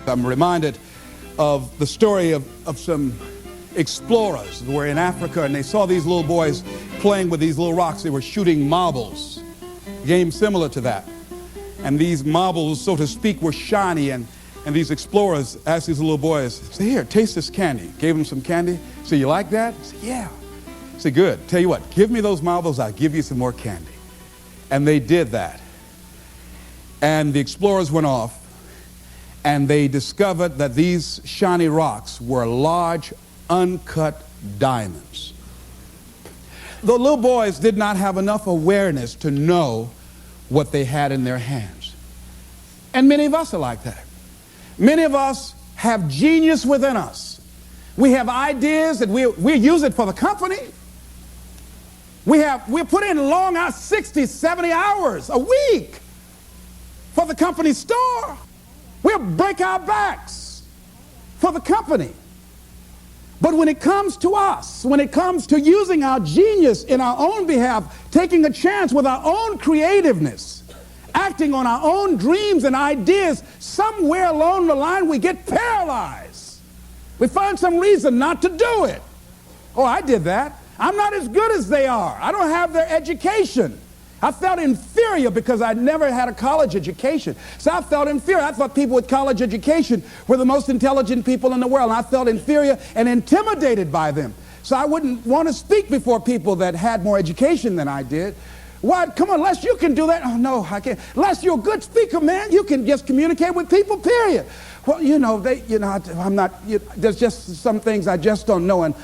I'm reminded of the story of some explorers who were in Africa, and they saw these little boys playing with these little rocks. They were shooting marbles, a game similar to that. And these marbles, so to speak, were shiny, and these explorers asked these little boys, say, here, taste this candy. Gave them some candy. So you like that? Said, yeah. Said, good. Tell you what, give me those marbles, I'll give you some more candy. And they did that. And the explorers went off, and they discovered that these shiny rocks were large, uncut diamonds. The little boys did not have enough awareness to know what they had in their hands. And many of us are like that. Many of us have genius within us. We have ideas that we use it for the company. We put in long hours, 60, 70 hours a week for the company store. We'll break our backs for the company. But when it comes to us, when it comes to using our genius in our own behalf, taking a chance with our own creativeness, acting on our own dreams and ideas, somewhere along the line we get paralyzed. We find some reason not to do it. Oh, I did that. I'm not as good as they are. I don't have their education. I felt inferior because I never had a college education. So I felt inferior. I thought people with college education were the most intelligent people in the world. And I felt inferior and intimidated by them. So I wouldn't want to speak before people that had more education than I did. Why? Come on, Les, you can do that. Oh, no, I can't. Les, you're a good speaker, man. You can just communicate with people, period. Well, I'm not, there's just some things I just don't know. And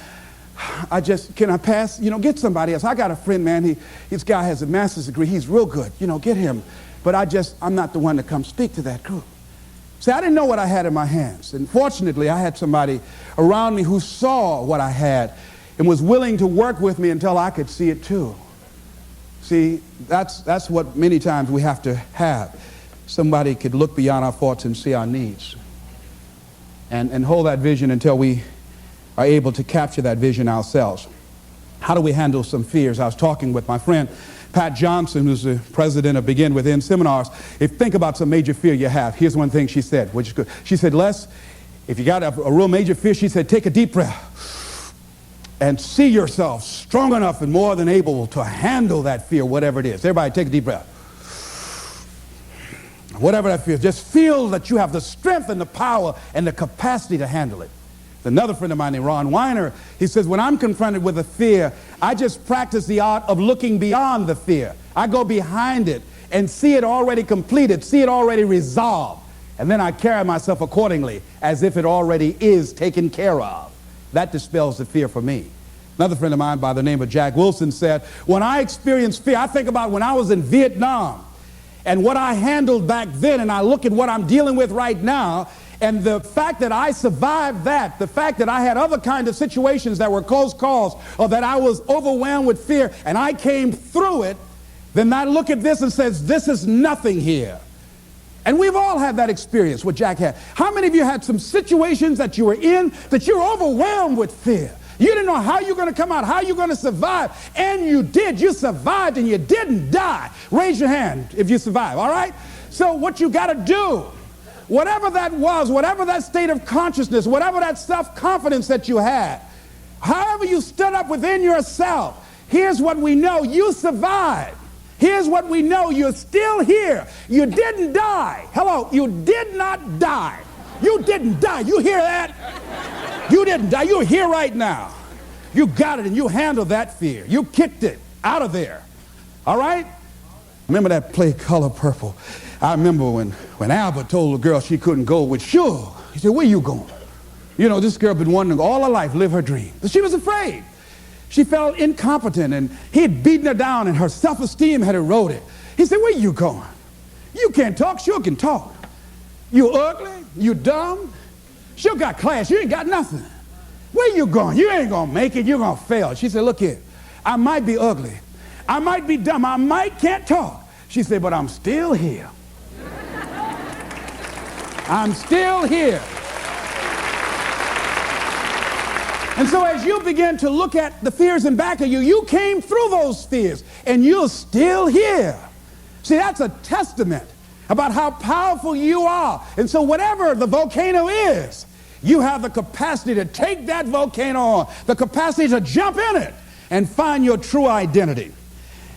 can I pass? Get somebody else. I got a friend, man. This guy has a master's degree. He's real good. Get him. But I'm not the one to come speak to that group. See, I didn't know what I had in my hands. And fortunately, I had somebody around me who saw what I had and was willing to work with me until I could see it too. See, that's what many times we have to have. Somebody could look beyond our faults and see our needs. And hold that vision until we are able to capture that vision ourselves. How do we handle some fears? I was talking with my friend Pat Johnson, who's the president of Begin Within Seminars. Think about some major fear you have. Here's one thing she said, which is good. She said, Les, if you got a real major fear, she said, take a deep breath and see yourself strong enough and more than able to handle that fear, whatever it is. Everybody take a deep breath. Whatever that fear is, just feel that you have the strength and the power and the capacity to handle it. Another friend of mine named Ron Weiner, he says, when I'm confronted with a fear, I just practice the art of looking beyond the fear. I go behind it and see it already completed, see it already resolved. And then I carry myself accordingly as if it already is taken care of. That dispels the fear for me. Another friend of mine by the name of Jack Wilson said, when I experience fear, I think about when I was in Vietnam and what I handled back then, and I look at what I'm dealing with right now. And the fact that I survived that, the fact that I had other kinds of situations that were close calls, or that I was overwhelmed with fear, and I came through it, then I look at this and says, this is nothing here. And we've all had that experience, what Jack had. How many of you had some situations that you were in that you were overwhelmed with fear? You didn't know how you're going to come out, how you're going to survive, and you did. You survived and you didn't die. Raise your hand if you survived, all right? So what you got to do, whatever that was, whatever that state of consciousness, whatever that self-confidence that you had, however you stood up within yourself, here's what we know: you survived. Here's what we know: you're still here. You didn't die. Hello, you did not die. You didn't die. You hear that? You didn't die. You're here right now. You got it and you handled that fear. You kicked it out of there. All right? Remember that play Color Purple? I remember when Albert told the girl she couldn't go with Suge. He said, where you going? This girl been wanting all her life live her dream. But she was afraid. She felt incompetent, and he had beaten her down, and her self-esteem had eroded. He said, where you going? You can't talk. Suge can talk. You ugly. You dumb. Suge got class. You ain't got nothing. Where you going? You ain't going to make it. You're going to fail. She said, look here. I might be ugly. I might be dumb. I might can't talk. She said, but I'm still here. I'm still here. And so as you begin to look at the fears in back of you, you came through those fears and you're still here. See, that's a testament about how powerful you are. And so whatever the volcano is, you have the capacity to take that volcano on, the capacity to jump in it and find your true identity.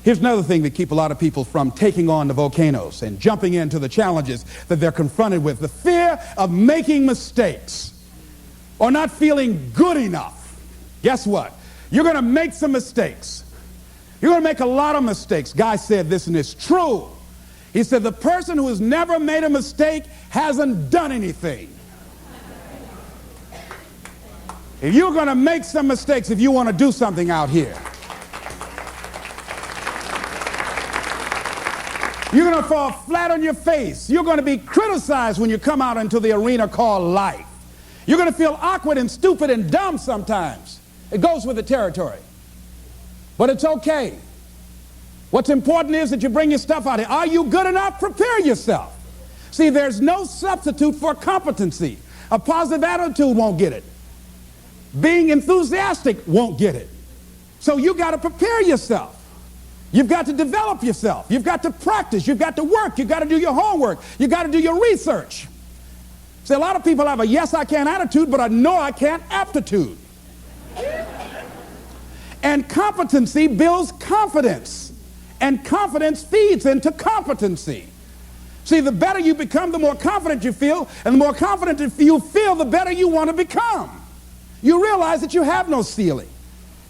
Here's another thing that keeps a lot of people from taking on the volcanoes and jumping into the challenges that they're confronted with: the fear of making mistakes or not feeling good enough. Guess what? You're going to make some mistakes. You're going to make a lot of mistakes. Guy said this, and it's true. He said, the person who has never made a mistake hasn't done anything. If you're going to make some mistakes, if you want to do something out here, you're going to fall flat on your face. You're going to be criticized when you come out into the arena called life. You're going to feel awkward and stupid and dumb sometimes. It goes with the territory. But it's okay. What's important is that you bring your stuff out here. Are you good enough? Prepare yourself. See, there's no substitute for competency. A positive attitude won't get it. Being enthusiastic won't get it. So you got to prepare yourself. You've got to develop yourself. You've got to practice. You've got to work. You've got to do your homework. You've got to do your research. See, a lot of people have a yes, I can attitude, but a no, I can't aptitude. And competency builds confidence. And confidence feeds into competency. See, the better you become, the more confident you feel. And the more confident you feel, the better you want to become. You realize that you have no ceiling.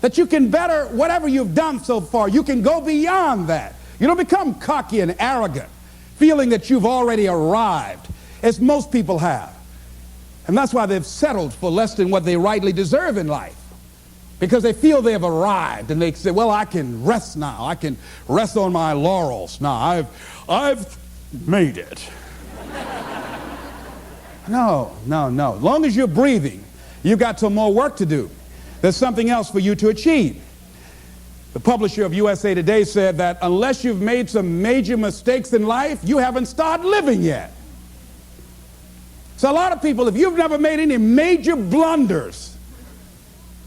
That you can better whatever you've done so far. You can go beyond that. You don't become cocky and arrogant, feeling that you've already arrived, as most people have. And that's why they've settled for less than what they rightly deserve in life. Because they feel they have arrived, and they say, well, I can rest now. I can rest on my laurels now. I've made it. No. As long as you're breathing, you've got some more work to do. There's something else for you to achieve. The publisher of USA Today said that unless you've made some major mistakes in life, you haven't started living yet. So a lot of people, if you've never made any major blunders,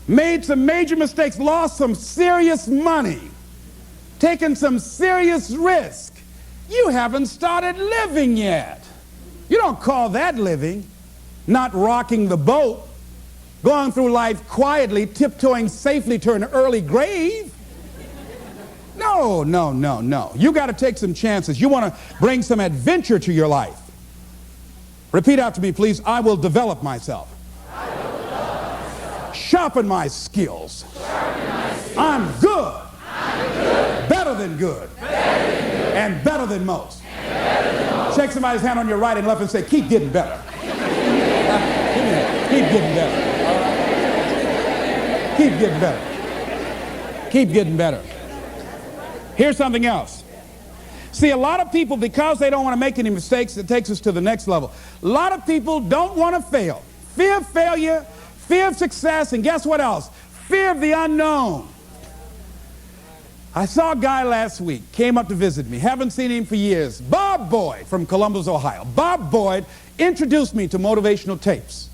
made some major mistakes, lost some serious money, taken some serious risk, you haven't started living yet. You don't call that living. Not rocking the boat, going through life quietly, tiptoeing safely to an early grave. No. You got to take some chances. You want to bring some adventure to your life. Repeat after me, please. I will develop myself. Sharpen my skills. I'm good. Better than good. And better than most. Shake somebody's hand on your right and left and say, keep getting better. Keep getting better. Keep getting better. Keep getting better. Here's something else. See, a lot of people, because they don't want to make any mistakes, it takes us to the next level. A lot of people don't want to fail. Fear of failure, fear of success, and guess what else? Fear of the unknown. I saw a guy last week, came up to visit me, haven't seen him for years. Bob Boyd from Columbus, Ohio. Bob Boyd introduced me to motivational tapes.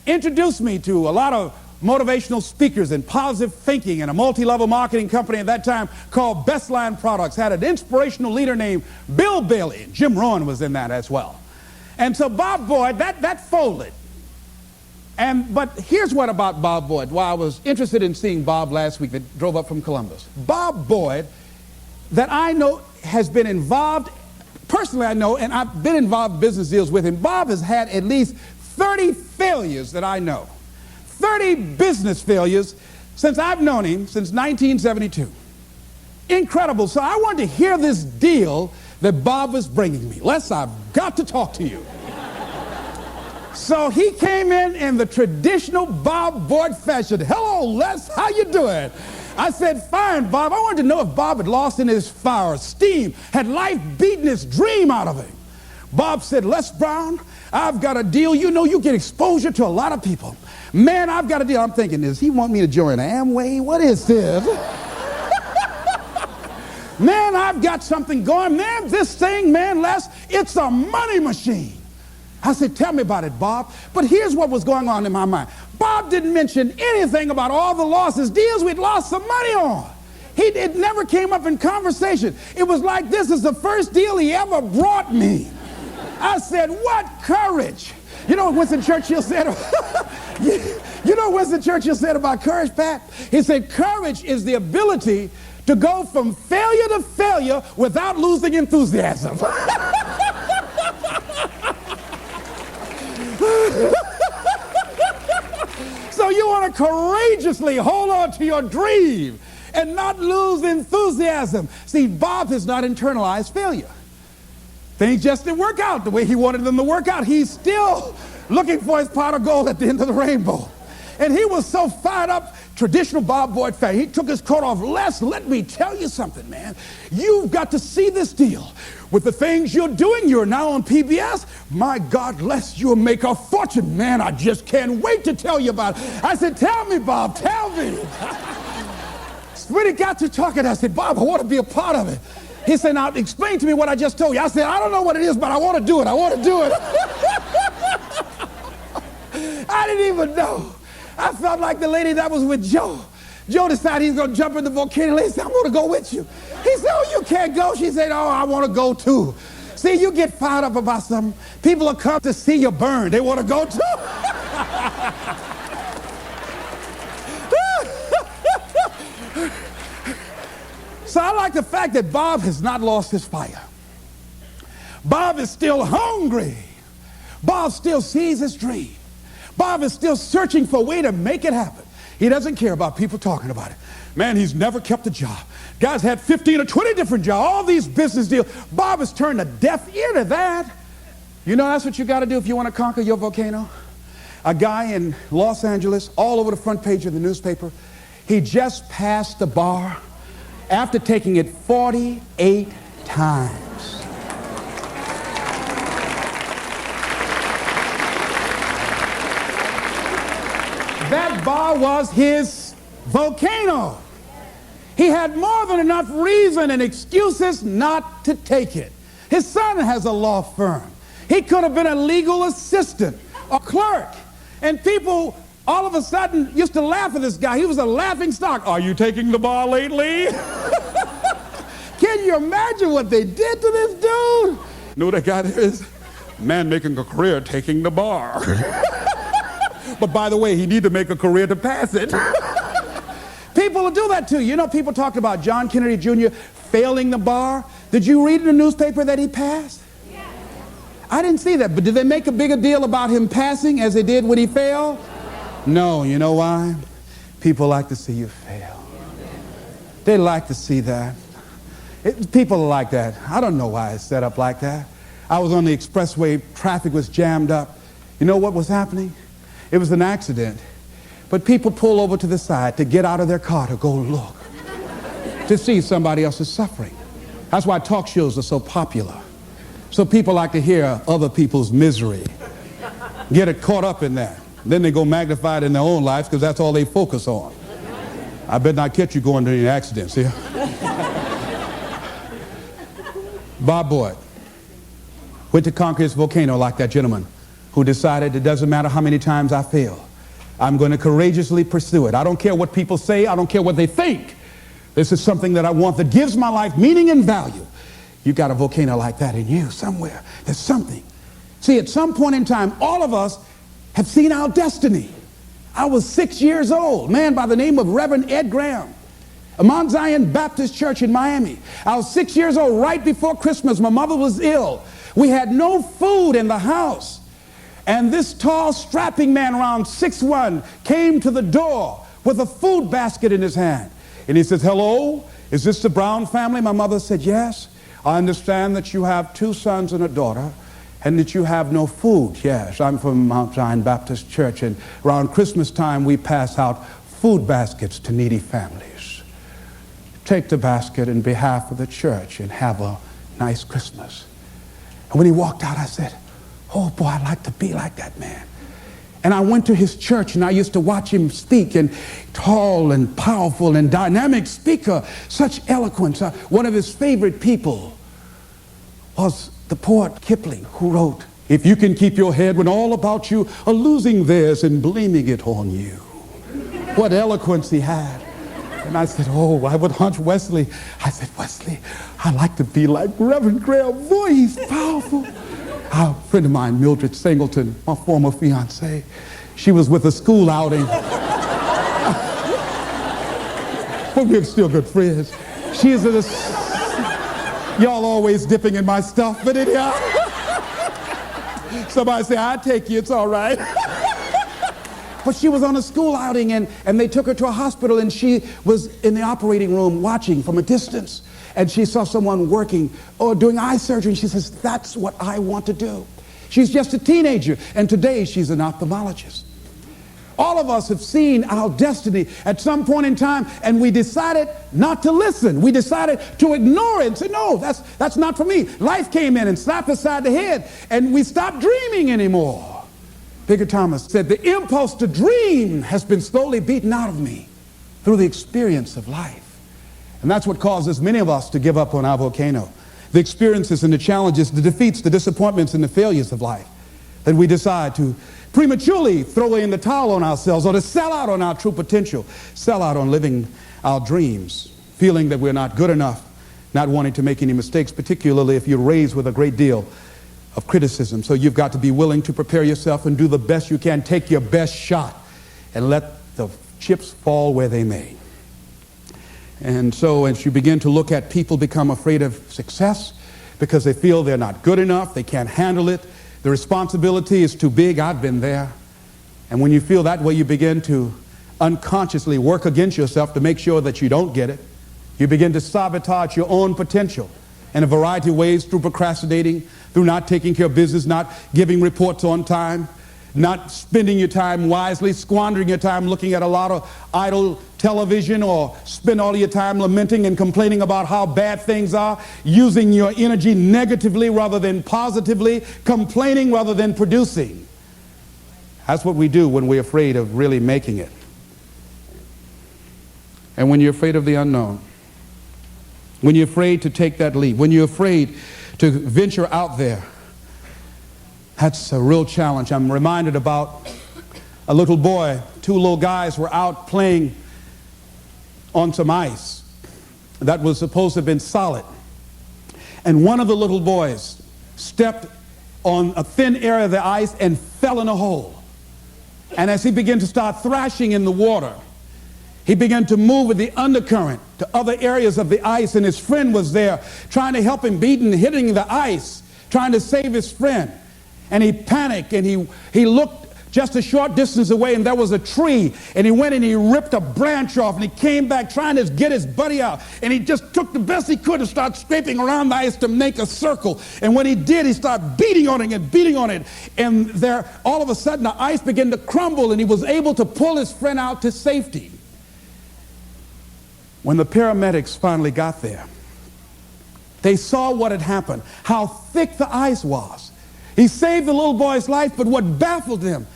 Introduced me to a lot of motivational speakers and positive thinking, and a multi-level marketing company at that time called Bestline Products had an inspirational leader named Bill Bailey. Jim Rohn was in that as well. And so Bob Boyd, that folded. But here's what about Bob Boyd. While I was interested in seeing Bob last week that drove up from Columbus. Bob Boyd, that I know has been involved, personally I know, and I've been involved in business deals with him. Bob has had at least 30 failures that I know. 30 business failures since I've known him, since 1972. Incredible. So I wanted to hear this deal that Bob was bringing me. Les, I've got to talk to you. So he came in the traditional Bob Boyd fashion. Hello, Les, how you doing? I said, fine, Bob. I wanted to know if Bob had lost in his fire, steam, had life beaten his dream out of him. Bob said, Les Brown, I've got a deal. You know, you get exposure to a lot of people. Man, I've got a deal. I'm thinking, does he want me to join Amway? What is this? Man, I've got something going. Man, this thing, man, Les, it's a money machine. I said, tell me about it, Bob. But here's what was going on in my mind. Bob didn't mention anything about all the losses, deals we'd lost some money on. He It never came up in conversation. It was like, this is the first deal he ever brought me. I said, what courage. You know what Winston Churchill said? You know what Winston Churchill said about courage, Pat? He said, courage is the ability to go from failure to failure without losing enthusiasm. So you want to courageously hold on to your dream and not lose enthusiasm. See, Bob has not internalized failure. Things just didn't work out the way he wanted them to work out. He's still looking for his pot of gold at the end of the rainbow. And he was so fired up, traditional Bob Boyd fan. He took his coat off. Les, let me tell you something, man. You've got to see this deal. With the things you're doing, you're now on PBS. My God, Les, you'll make a fortune. Man, I just can't wait to tell you about it. I said, tell me, Bob, tell me. When he got to talking, I said, Bob, I want to be a part of it. He said, now explain to me what I just told you. I said, I don't know what it is, but I want to do it. I want to do it. I didn't even know. I felt like the lady that was with Joe. Joe decided he's going to jump in the volcano. He said, I'm going to go with you. He said, oh, you can't go. She said, oh, I want to go too. See, you get fired up about something. People will come to see you burn. They want to go too. So I like the fact that Bob has not lost his fire. Bob is still hungry. Bob still sees his dream. Bob is still searching for a way to make it happen. He doesn't care about people talking about it. Man, he's never kept a job. Guy's had 15 or 20 different jobs, all these business deals. Bob has turned a deaf ear to that. You know, that's what you got to do if you want to conquer your volcano. A guy in Los Angeles, all over the front page of the newspaper, he just passed the bar after taking it 48 times. That bar was his volcano. He had more than enough reason and excuses not to take it. His son has a law firm. He could have been a legal assistant, a clerk. And people all of a sudden used to laugh at this guy. He was a laughing stock. Are you taking the bar lately? Can you imagine what they did to this dude? You know what that guy is? Man making a career taking the bar. But by the way, he need to make a career to pass it. People will do that too. You know, people talked about John Kennedy Jr. failing the bar. Did you read in the newspaper that he passed? Yeah. I didn't see that, but did they make a bigger deal about him passing as they did when he failed? No, you know why? People like to see you fail. They like to see that. People are like that. I don't know why it's set up like that. I was on the expressway, traffic was jammed up. You know what was happening? It was an accident. But people pull over to the side to get out of their car to go look, to see somebody else's suffering. That's why talk shows are so popular. So people like to hear other people's misery, get it caught up in that. Then they go magnify it in their own lives because that's all they focus on. I better not catch you going to any accidents here. Bob Boyd went to conquer his volcano like that gentleman who decided it doesn't matter how many times I fail. I'm going to courageously pursue it. I don't care what people say. I don't care what they think. This is something that I want that gives my life meaning and value. You got a volcano like that in you somewhere. There's something. See, at some point in time, all of us have seen our destiny. I was 6 years old, a man by the name of Reverend Ed Graham, a Mount Zion Baptist Church in Miami. I was 6 years old right before Christmas. My mother was ill. We had no food in the house. And this tall, strapping man around 6'1" came to the door with a food basket in his hand. And he says, hello, is this the Brown family? My mother said, yes. I understand that you have 2 sons and a daughter and that you have no food. Yes, I'm from Mount Zion Baptist Church, and around Christmas time we pass out food baskets to needy families. Take the basket in behalf of the church and have a nice Christmas. And when he walked out, I said, oh boy, I'd like to be like that man. And I went to his church and I used to watch him speak, and tall and powerful and dynamic speaker, such eloquence. One of his favorite people was the poet Kipling, who wrote, if you can keep your head when all about you are losing theirs and blaming it on you. What eloquence he had. And I said, oh, I would hunch Wesley. I said, Wesley, I'd like to be like Reverend Graham. Boy, he's powerful. A friend of mine, Mildred Singleton, my former fiance, she was with a school outing. But we're still good friends. She is y'all always dipping in my stuff, but anyhow. Somebody say, I'll take you, it's all right. But she was on a school outing, and they took her to a hospital, and she was in the operating room watching from a distance. And she saw someone working or doing eye surgery, and she says, that's what I want to do. She's just a teenager, and today she's an ophthalmologist. All of us have seen our destiny at some point in time, and we decided not to listen. We decided to ignore it and say, no, that's not for me. Life came in and slapped us side the head, and we stopped dreaming anymore. Bigger Thomas said, the impulse to dream has been slowly beaten out of me through the experience of life. And that's what causes many of us to give up on our volcano. The experiences and the challenges, the defeats, the disappointments, and the failures of life, that we decide to prematurely throw in the towel on ourselves, or to sell out on our true potential, sell out on living our dreams, feeling that we're not good enough, not wanting to make any mistakes, particularly if you're raised with a great deal of criticism. So you've got to be willing to prepare yourself and do the best you can, take your best shot, and let the chips fall where they may. And so as you begin to look at people become afraid of success because they feel they're not good enough, they can't handle it, the responsibility is too big. I've been there. And when you feel that way, you begin to unconsciously work against yourself to make sure that you don't get it. You begin to sabotage your own potential in a variety of ways, through procrastinating, through not taking care of business, not giving reports on time, not spending your time wisely, squandering your time looking at a lot of idle television, or spend all your time lamenting and complaining about how bad things are, using your energy negatively rather than positively, complaining rather than producing. That's what we do when we're afraid of really making it. And when you're afraid of the unknown, when you're afraid to take that leap, when you're afraid to venture out there, that's a real challenge. I'm reminded about a little boy. Two little guys were out playing on some ice that was supposed to have been solid. And one of the little boys stepped on a thin area of the ice and fell in a hole. And as he began to start thrashing in the water, he began to move with the undercurrent to other areas of the ice, and his friend was there trying to help him, beating, hitting the ice, trying to save his friend. And he panicked, and he looked just a short distance away, and there was a tree, and he went and he ripped a branch off, and he came back trying to get his buddy out, and he just took the best he could and started scraping around the ice to make a circle. And when he did, he started beating on it and beating on it, and there all of a sudden the ice began to crumble, and he was able to pull his friend out to safety. When the paramedics finally got there, they saw what had happened, how thick the ice was. He saved the little boy's life, but what baffled them,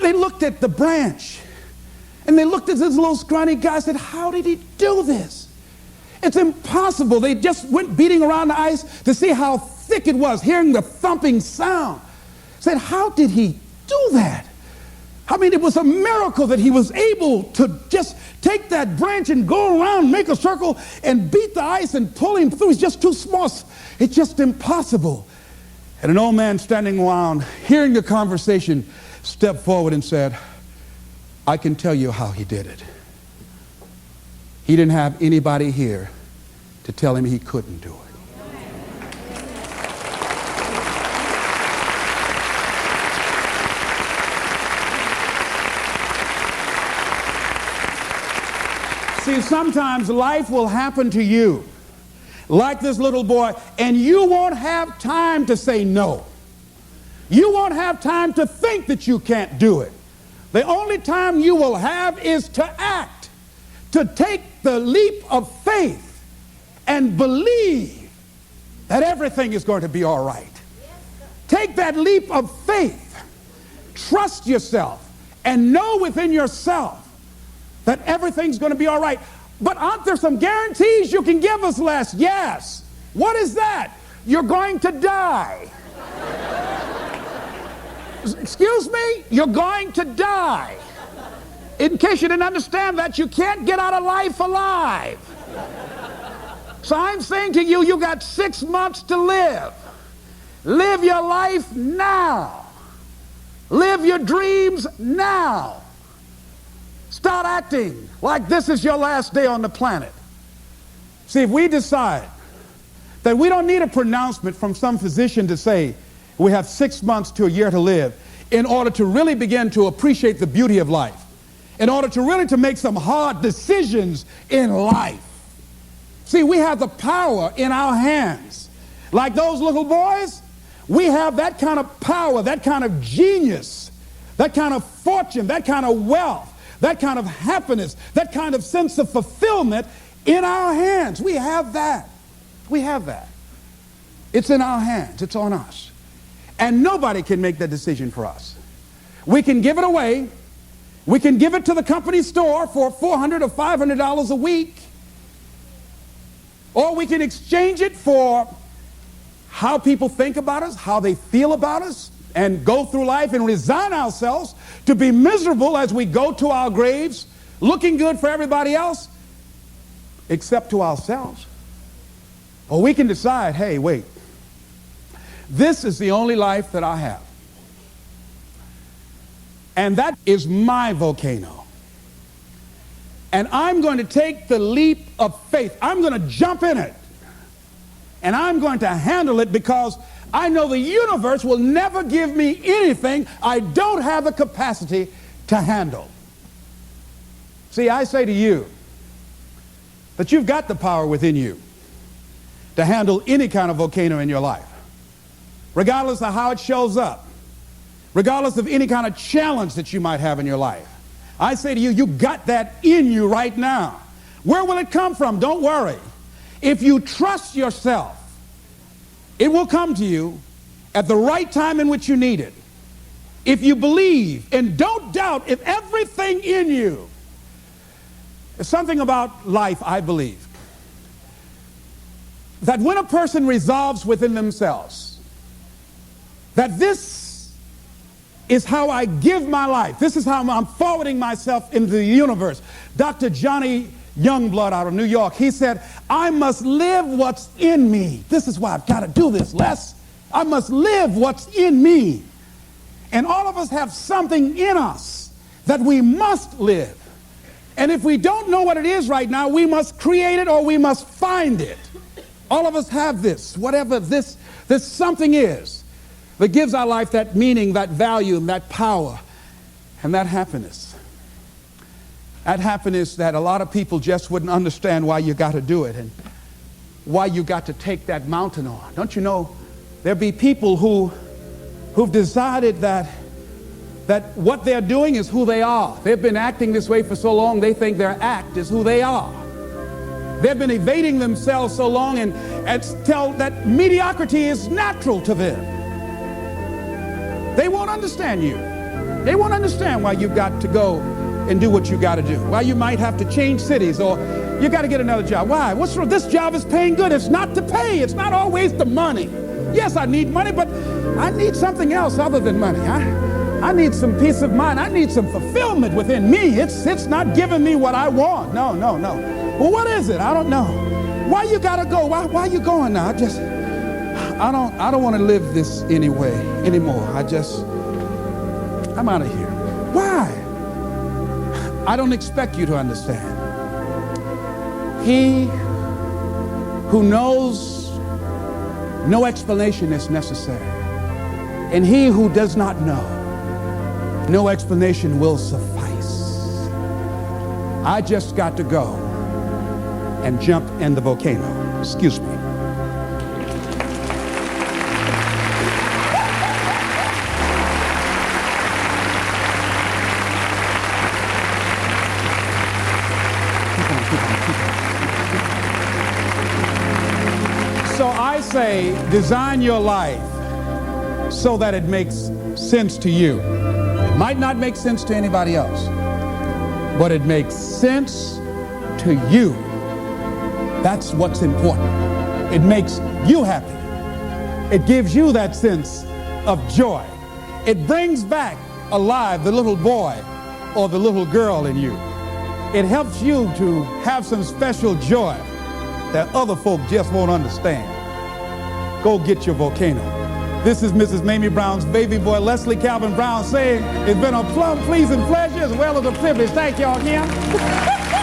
they looked at the branch, and they looked at this little scrawny guy and said, how did he do this? It's impossible. They just went beating around the ice to see how thick it was, hearing the thumping sound. Said, how did he do that? I mean, it was a miracle that he was able to just take that branch and go around, make a circle, and beat the ice and pull him through. He's just too small. It's just impossible. And an old man standing around, hearing the conversation, stepped forward and said, I can tell you how he did it. He didn't have anybody here to tell him he couldn't do it. See, sometimes life will happen to you, like this little boy, and you won't have time to say no. You won't have time to think that you can't do it. The only time you will have is to act, to take the leap of faith and believe that everything is going to be all right. Take that leap of faith, trust yourself, and know within yourself that everything's going to be all right. But aren't there some guarantees you can give us, Les? Yes. What is that? You're going to die. Excuse me? You're going to die. In case you didn't understand that, you can't get out of life alive. So I'm saying to you, you got 6 months to live. Live your life now. Live your dreams now. Start acting like this is your last day on the planet. See, if we decide that we don't need a pronouncement from some physician to say we have 6 months to a year to live in order to really begin to appreciate the beauty of life, in order to really to make some hard decisions in life. See, we have the power in our hands. Like those little boys, we have that kind of power, that kind of genius, that kind of fortune, that kind of wealth, that kind of happiness, that kind of sense of fulfillment in our hands. We have that. We have that. It's in our hands. It's on us. And nobody can make that decision for us. We can give it away. We can give it to the company store for $400 or $500 a week. Or we can exchange it for how people think about us, how they feel about us, and go through life and resign ourselves to be miserable as we go to our graves, looking good for everybody else, except to ourselves. Or we can decide, hey, wait, this is the only life that I have. And that is my volcano. And I'm going to take the leap of faith. I'm going to jump in it. And I'm going to handle it because I know the universe will never give me anything I don't have the capacity to handle. See, I say to you that you've got the power within you to handle any kind of volcano in your life, regardless of how it shows up, regardless of any kind of challenge that you might have in your life. I say to you, you got that in you right now. Where will it come from? Don't worry. If you trust yourself, it will come to you at the right time in which you need it. If you believe and don't doubt, if everything in you, there's something about life, I believe, that when a person resolves within themselves that this is how I give my life, this is how I'm forwarding myself into the universe. Dr. Johnny Youngblood out of New York, he said, I must live what's in me. This is why I've got to do this, Les. I must live what's in me. And all of us have something in us that we must live. And if we don't know what it is right now, we must create it or we must find it. All of us have this, whatever this something is that gives our life that meaning, that value, and that power, and that happiness. That happiness that a lot of people just wouldn't understand why you got to do it and why you got to take that mountain on. Don't you know, there be people who've decided that what they're doing is who they are. They've been acting this way for so long, they think their act is who they are. They've been evading themselves so long and tell that mediocrity is natural to them. They won't understand you. They won't understand why you've got to go and do what you got to do. Why you might have to change cities or you got to get another job. Why? What's wrong? This job is paying good. It's not the pay. It's not always the money. Yes, I need money, but I need something else other than money. I need some peace of mind. I need some fulfillment within me. It's not giving me what I want. No. Well, what is it? I don't know. Why you got to go? Why you going now? I don't want to live this anymore. I'm out of here. Why? I don't expect you to understand. He who knows no explanation is necessary, and he who does not know, no explanation will suffice. I just got to go and jump in the volcano. Excuse me. So I say, design your life so that it makes sense to you. It might not make sense to anybody else, but it makes sense to you. That's what's important. It makes you happy. It gives you that sense of joy. It brings back alive the little boy or the little girl in you. It helps you to have some special joy that other folk just won't understand. Go get your volcano. This is Mrs. Mamie Brown's baby boy, Leslie Calvin Brown, saying it's been a plumb pleasing pleasure as well as a privilege. Thank y'all again.